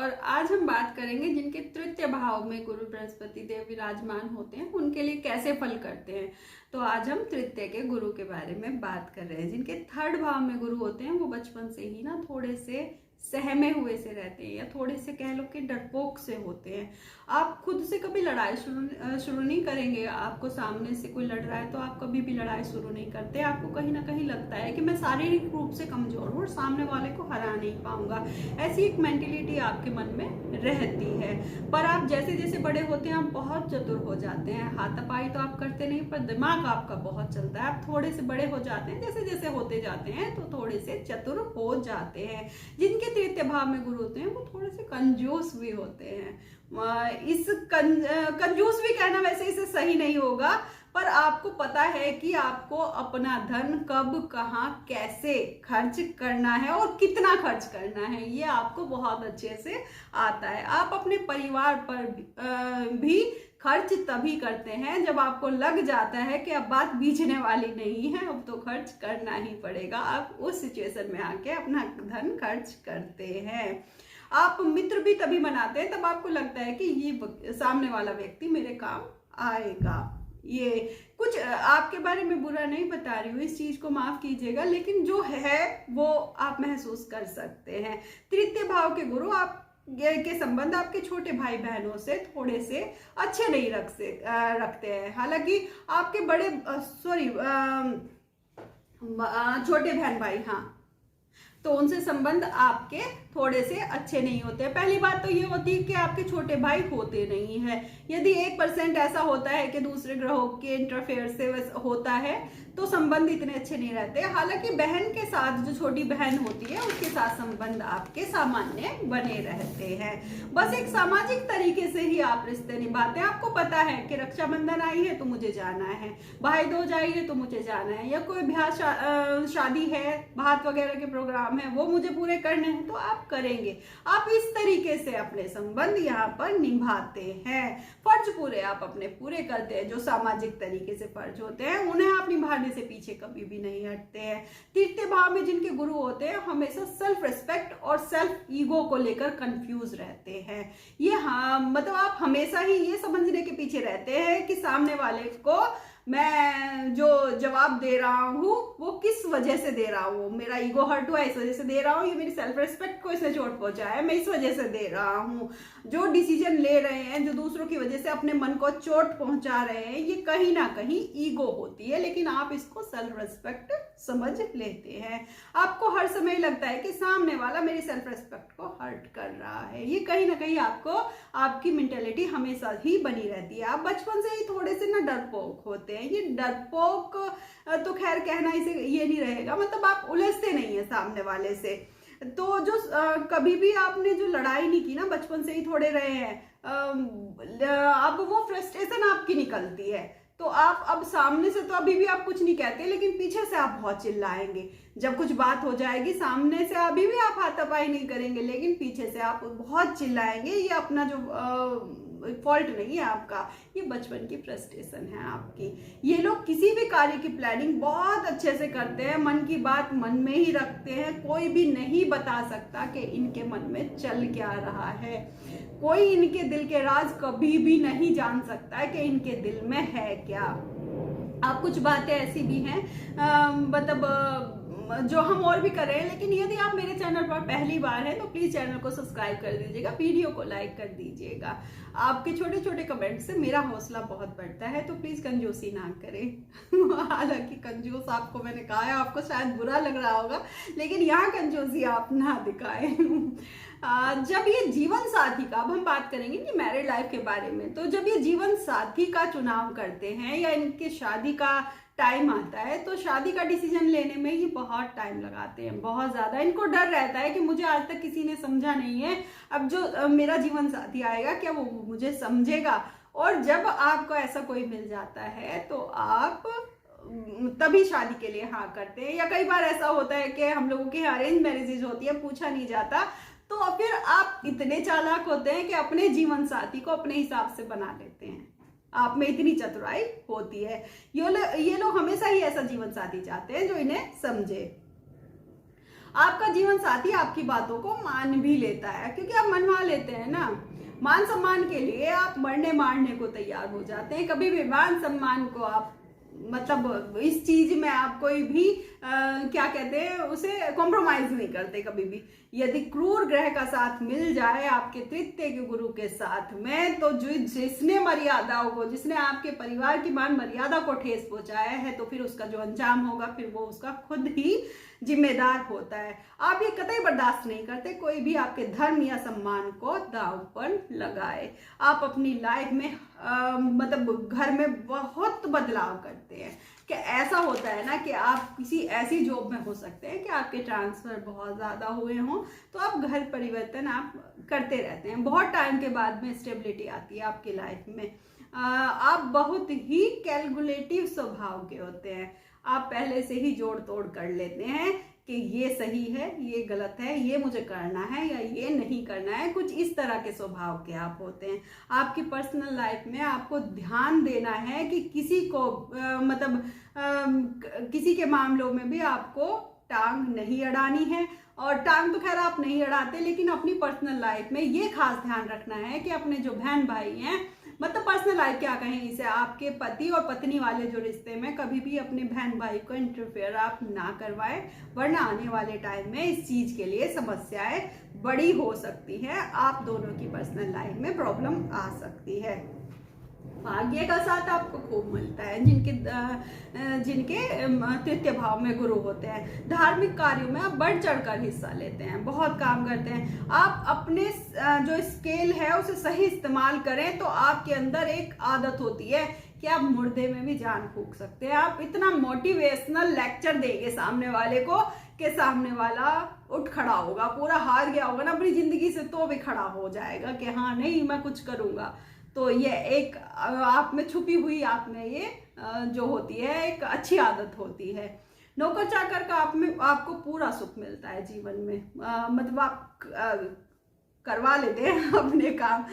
और आज हम बात करेंगे जिनके तृतीय भाव में गुरु बृहस्पति देव विराजमान होते हैं उनके लिए कैसे फल करते हैं। तो आज हम तृतीय के गुरु के बारे में बात कर रहे हैं। जिनके थर्ड भाव में गुरु होते हैं वो बचपन से ही ना थोड़े से सहमे हुए से रहते हैं या थोड़े से कह लो कि डरपोक से होते हैं। आप खुद से कभी लड़ाई शुरू नहीं करेंगे। आपको सामने से कोई लड़ रहा है तो आप कभी भी लड़ाई शुरू नहीं करते। आपको कहीं ना कहीं लगता है कि मैं शारीरिक रूप से कमजोर हूँ और सामने वाले को हरा नहीं पाऊंगा। ऐसी एक मेंटेलिटी आपके मन में रहती है। पर आप जैसे जैसे बड़े होते हैं आप बहुत चतुर हो जाते हैं। हाथापाई तो आप करते नहीं पर दिमाग आपका बहुत चलता है। आप थोड़े से बड़े हो जाते हैं, जैसे जैसे होते जाते हैं तो थोड़े से चतुर हो जाते हैं। जिनके तृतीय भाव में गुरु होते हैं वो थोड़े से कंजूस भी होते हैं। इस कंजूस भी कहना वैसे इसे सही नहीं होगा, पर आपको पता है कि आपको अपना धन कब कहाँ कैसे खर्च करना है और कितना खर्च करना है, ये आपको बहुत अच्छे से आता है। आप अपने परिवार पर भी खर्च तभी करते हैं जब आपको लग जाता है कि अब बात बीचने वाली नहीं है, अब तो खर्च करना ही पड़ेगा। आप उस सिचुएशन में आके अपना धन खर्च करते हैं। आप मित्र भी तभी बनाते हैं तब आपको लगता है कि ये सामने वाला व्यक्ति मेरे काम आएगा। ये कुछ आपके बारे में बुरा नहीं बता रही हूँ, इस चीज को माफ कीजिएगा, लेकिन जो है वो आप महसूस कर सकते हैं। तृतीय भाव के गुरु आप के संबंध आपके छोटे भाई बहनों से थोड़े से अच्छे नहीं रखते हैं। हालांकि आपके बड़े छोटे बहन भाई, हाँ, तो उनसे संबंध आपके थोड़े से अच्छे नहीं होते। पहली बात तो ये होती है कि आपके छोटे भाई होते नहीं है। यदि 1% ऐसा होता है कि दूसरे ग्रहों के इंटरफेयर से होता है तो संबंध इतने अच्छे नहीं रहते। हालांकि बहन के साथ, जो छोटी बहन होती है उसके साथ संबंध आपके सामान्य बने रहते हैं। बस एक सामाजिक तरीके से ही आप रिश्ते निभाते हैं। आपको पता है कि रक्षाबंधन आई है तो मुझे जाना है, भाई दूज आई है तो मुझे जाना है, या कोई ब्याह शादी है, भात वगैरह के प्रोग्राम है वो मुझे पूरे करने हैं तो आप करेंगे। आप इस तरीके से अपने संबंध यहाँ पर निभाते हैं। फर्ज पूरे आप अपने पूरे करते हैं। जो सामाजिक तरीके से फर्ज होते हैं उन्हें आप निभाने से पीछे कभी भी नहीं हटते हैं। तृतीय भाव में जिनके गुरु होते हैं हमेशा सेल्फ रिस्पेक्ट और सेल्फ ईगो को लेकर कंफ्यूज रहते हैं। ये हाँ, मतलब आप हमेशा ही ये समझने के पीछे रहते हैं कि सामने वाले को मैं जो जवाब दे रहा हूँ वो किस वजह से दे रहा हूँ। मेरा ईगो हर्ट हुआ इस वजह से दे रहा हूँ, ये मेरी सेल्फ रिस्पेक्ट को इसने चोट पहुंचाया है मैं इस वजह से दे रहा हूँ। जो डिसीजन ले रहे हैं, जो दूसरों की वजह से अपने मन को चोट पहुंचा रहे हैं, ये कहीं ना कहीं ईगो होती है, लेकिन आप इसको सेल्फ रिस्पेक्ट समझ लेते हैं। आपको हर समय लगता है कि सामने वाला मेरी सेल्फ रिस्पेक्ट को हर्ट कर रहा है। ये कहीं ना कहीं आपको, आपकी मेंटेलिटी हमेशा ही बनी रहती है। आप बचपन से ही थोड़े से ना डरपोक होते हैं। ये डरपोक तो खैर कहना इसे ये नहीं रहेगा, मतलब आप उलझते नहीं है सामने वाले से। तो जो कभी भी आपने जो लड़ाई नहीं की ना, बचपन से ही थोड़े रहे हैं, अब वो फ्रस्ट्रेशन आपकी निकलती है। तो आप अब सामने से तो अभी भी आप कुछ नहीं कहते, लेकिन पीछे से आप बहुत चिल्लाएंगे। जब कुछ बात हो जाएगी सामने से अभी भी आप हाथापाई नहीं करेंगे, लेकिन पीछे से आप बहुत चिल्लाएंगे। ये अपना जो फॉल्ट नहीं है आपका, ये बचपन की फ्रस्ट्रेशन है आपकी। ये लोग किसी भी कार्य की प्लानिंग बहुत अच्छे से करते हैं, मन की बात मन में ही रखते हैं। कोई भी नहीं बता सकता कि इनके मन में चल क्या रहा है। कोई इनके दिल के राज कभी भी नहीं जान सकता है कि इनके दिल में है क्या। आप कुछ बातें ऐसी भी हैं मतलब जो हम और भी कर रहे हैं, लेकिन यदि आप मेरे चैनल पर पहली बार हैं तो प्लीज चैनल को सब्सक्राइब कर दीजिएगा, वीडियो को लाइक कर दीजिएगा। आपके छोटे छोटे कमेंट से मेरा हौसला बहुत बढ़ता है, तो प्लीज कंजूसी ना करें। हालांकि कंजूस आपको मैंने कहा है, आपको शायद बुरा लग रहा होगा, लेकिन यहाँ कंजूसी आप ना दिखाएं। जब ये जीवन साथी का, अब हम बात करेंगे कि मैरिड लाइफ के बारे में, तो जब ये जीवन साथी का चुनाव करते हैं या इनके शादी का टाइम आता है तो शादी का डिसीजन लेने में ये बहुत टाइम लगाते हैं, बहुत ज्यादा। इनको डर रहता है कि मुझे आज तक किसी ने समझा नहीं है, अब जो मेरा जीवन साथी आएगा क्या वो मुझे समझेगा। और जब आपको ऐसा कोई मिल जाता है तो आप तभी शादी के लिए हाँ करते हैं। या कई बार ऐसा होता है कि हम लोगों की अरेंज मैरिजेज होती है, पूछा नहीं जाता, तो फिर आप इतने चालाक होते हैं कि अपने जीवन साथी को अपने हिसाब से बना लेते हैं। आप में इतनी चतुराई होती है। ये लोग हमेशा ही ऐसा जीवन साथी चाहते हैं जो इन्हें समझे। आपका जीवन साथी आपकी बातों को मान भी लेता है, क्योंकि आप मनवा लेते हैं ना। मान सम्मान के लिए आप मरने मारने को तैयार हो जाते हैं। कभी भी मान सम्मान को आप मतलब इस चीज में आप कोई भी क्या कहते हैं उसे कॉम्प्रोमाइज नहीं करते कभी भी। यदि क्रूर ग्रह का साथ मिल जाए आपके तृतीय के गुरु के साथ में, तो जिसने मर्यादाओं को, जिसने आपके परिवार की मान मर्यादा को ठेस पहुंचाया है, तो फिर उसका जो अंजाम होगा फिर वो उसका खुद ही जिम्मेदार होता है। आप ये कतई बर्दाश्त नहीं करते कोई भी आपके धर्म या सम्मान को दांव पर लगाए। आप अपनी लाइफ में मतलब घर में बहुत बदलाव करते हैं। कि ऐसा होता है ना कि आप किसी ऐसी जॉब में हो सकते हैं कि आपके ट्रांसफर बहुत ज़्यादा हुए हों, तो आप घर परिवर्तन आप करते रहते हैं। बहुत टाइम के बाद में स्टेबिलिटी आती है आपकी लाइफ में। आप बहुत ही कैलकुलेटिव स्वभाव के होते हैं। आप पहले से ही जोड़ तोड़ कर लेते हैं कि ये सही है, ये गलत है, ये मुझे करना है या ये नहीं करना है। कुछ इस तरह के स्वभाव के आप होते हैं। आपकी पर्सनल लाइफ में आपको ध्यान देना है कि किसी को किसी के मामलों में भी आपको टांग नहीं अड़ानी है। और टांग तो खैर आप नहीं अड़ाते, लेकिन अपनी पर्सनल लाइफ में ये खास ध्यान रखना है कि अपने जो बहन भाई हैं, मतलब पर्सनल लाइफ क्या कहें इसे, आपके पति और पत्नी वाले जो रिश्ते में कभी भी अपने बहन भाई को इंटरफेयर आप ना करवाएं, वरना आने वाले टाइम में इस चीज के लिए समस्याएं बड़ी हो सकती है। आप दोनों की पर्सनल लाइफ में प्रॉब्लम आ सकती है। भाग्य का साथ आपको खूब मिलता है जिनके तृतीय भाव में गुरु होते हैं। धार्मिक कार्यों में आप बढ़ चढ़कर हिस्सा लेते हैं, बहुत काम करते हैं। आप अपने जो स्केल है उसे सही इस्तेमाल करें तो आपके अंदर एक आदत होती है कि आप मुर्दे में भी जान फूंक सकते हैं। आप इतना मोटिवेशनल लेक्चर देंगे सामने वाले को कि सामने वाला उठ खड़ा होगा, पूरा हार गया होगा ना अपनी जिंदगी से, तो भी खड़ा हो जाएगा कि हाँ नहीं मैं कुछ करूंगा। तो ये एक आप में छुपी हुई आप में ये जो होती है एक अच्छी आदत होती है। नौकर चाकर का आपको पूरा सुख मिलता है जीवन में। मतलब आप करवा लेते हैं अपने काम।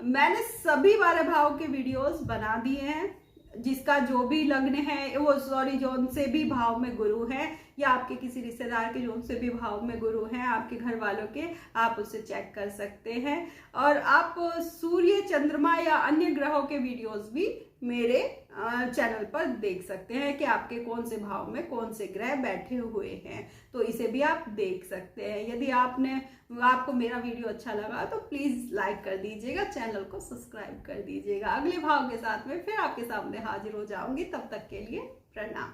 मैंने सभी 12 भाव के वीडियोस बना दिए हैं। जिसका जो भी लग्न है जो उनसे भी भाव में गुरु है, या आपके किसी रिश्तेदार के जो उनसे भी भाव में गुरु हैं, आपके घर वालों के, आप उसे चेक कर सकते हैं। और आप सूर्य, चंद्रमा या अन्य ग्रहों के वीडियोस भी मेरे चैनल पर देख सकते हैं कि आपके कौन से भाव में कौन से ग्रह बैठे हुए हैं, तो इसे भी आप देख सकते हैं। यदि आपको मेरा वीडियो अच्छा लगा तो प्लीज लाइक कर दीजिएगा, चैनल को सब्सक्राइब कर दीजिएगा। अगले भाव के साथ में फिर आपके सामने हाजिर हो जाऊंगी, तब तक के लिए प्रणाम।